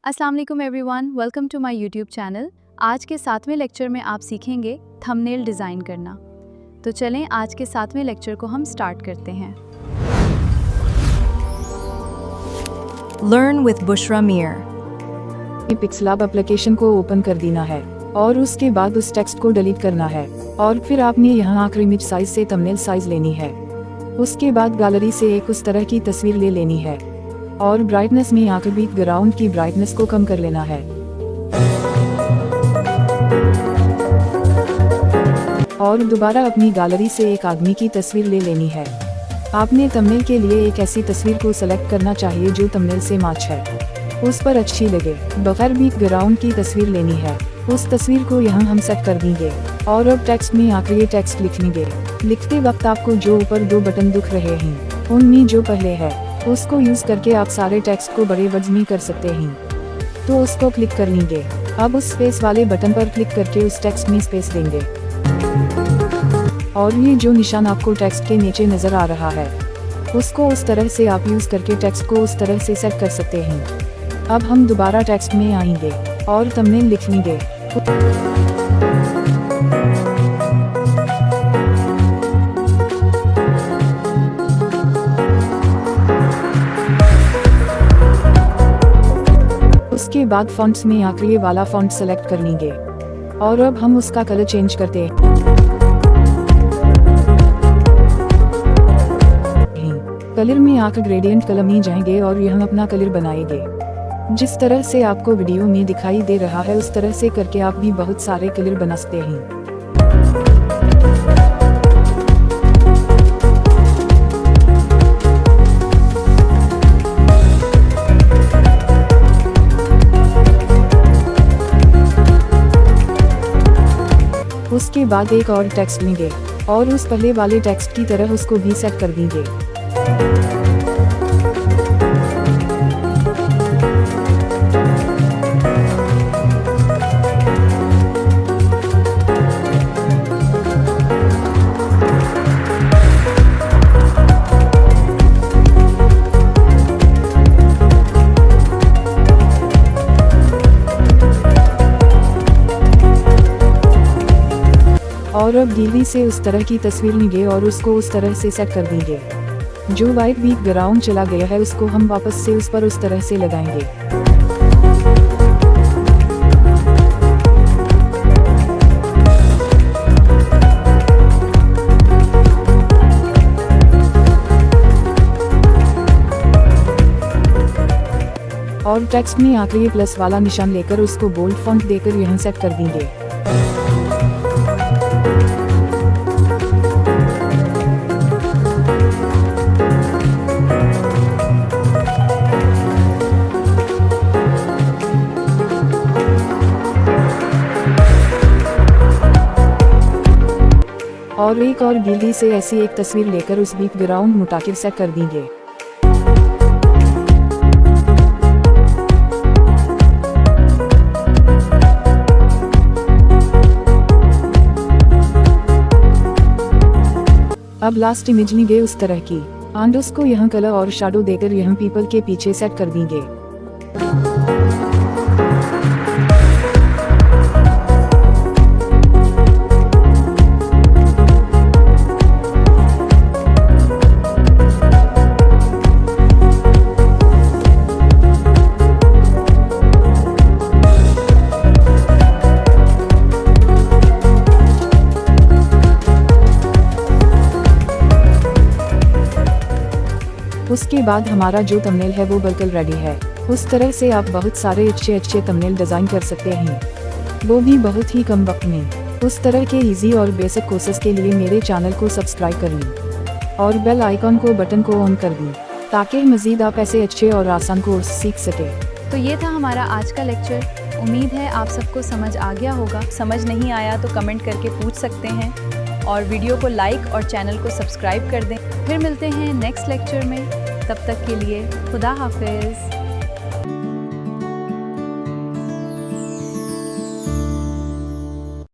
अस्सलाम वालेकुम everyone, welcome to my YouTube channel. आज के 7वें लेक्चर में आप सीखेंगे थंबनेल डिज़ाइन करना। तो चलें आज के 7वें लेक्चर को हम स्टार्ट करते हैं। Learn with Bushra Mir. PixLab application को ओपन कर देना है और उसके बाद उस टेक्स्ट को डिलीट करना है और फिर आपने यहाँ आखिरी इमेज साइज से थंबनेल साइज लेनी है। उसके बाद गैलरी से एक उस तरह की तस्वीर ले लेनी है और ब्राइटनेस में आकर बैकग्राउंड की ब्राइटनेस को कम कर लेना है और दोबारा अपनी गैलरी से एक आदमी की तस्वीर ले लेनी है। आपने थंबनेल के लिए एक ऐसी तस्वीर को सेलेक्ट करना चाहिए जो थंबनेल से मैच है, उस पर अच्छी लगे। बगैर बैकग्राउंड की तस्वीर लेनी है। उस तस्वीर को यहाँ हम सेट कर देंगे और अब टेक्स्ट में आकर ये टेक्स्ट लिखेंगे। लिखते वक्त आपको जो ऊपर दो बटन दिख रहे हैं उनमें जो पहले है उसको यूज करके आप सारे टेक्स्ट को बड़े वर्ड्स में कर सकते हैं। तो उसको क्लिक कर लेंगे। अब उस स्पेस वाले बटन पर क्लिक करके उस टेक्स्ट में स्पेस देंगे और ये जो निशान आपको टेक्स्ट के नीचे नजर आ रहा है उसको उस तरह से आप यूज करके टेक्स्ट को उस तरह से सेट कर सकते हैं। अब हम दोबारा टेक्स्ट में आएंगे और थंबनेल लिख लेंगे। उसके बाद फॉन्ट्स में आकर ये वाला फॉन्ट सेलेक्ट कर लेंगे और अब हम उसका कलर चेंज करते हैं। कलर में आकर ग्रेडियंट कलर में जाएंगे और यहाँ अपना कलर बनाएंगे। जिस तरह से आपको वीडियो में दिखाई दे रहा है उस तरह से करके आप भी बहुत सारे कलर बना सकते हैं। उसके बाद एक और टेक्स्ट लेंगे और उस पहले वाले टेक्स्ट की तरह उसको भी सेट कर देंगे। और अब गैलरी से उस तरह की तस्वीर लेंगे और उसको उस तरह से सेट कर देंगे। जो वाइट बैकग्राउंड चला गया है उसको हम वापस से उस पर उस तरह से लगाएंगे। और टेक्स्ट में आकर ये प्लस वाला निशान लेकर उसको बोल्ड फॉन्ट देकर यहाँ सेट कर देंगे। और एक और गैलरी से ऐसी एक तस्वीर लेकर उस बैकग्राउंड मुताकिर सेट कर देंगे। अब लास्ट इमेज लेंगे उस तरह की एंड उसको यहाँ कलर और शैडो देकर यहाँ पीपल के पीछे सेट कर देंगे। उसके बाद हमारा जो थंबनेल है वो बिल्कुल रेडी है। उस तरह से आप बहुत सारे अच्छे थंबनेल डिज़ाइन कर सकते हैं, वो भी बहुत ही कम वक्त में। उस तरह के इजी और बेसिक कोर्सेज के लिए मेरे चैनल को सब्सक्राइब कर लें और बेल आइकॉन को बटन को ऑन कर दें ताकि मज़ीद आप ऐसे अच्छे और आसान कोर्स सीख सकें। तो ये था हमारा आज का लेक्चर। उम्मीद है आप सबको समझ आ गया होगा। समझ नहीं आया तो कमेंट करके पूछ सकते हैं और वीडियो को लाइक और चैनल को सब्सक्राइब कर दें। फिर मिलते हैं नेक्स्ट लेक्चर में। तब तक के लिए खुदा हाफिज़।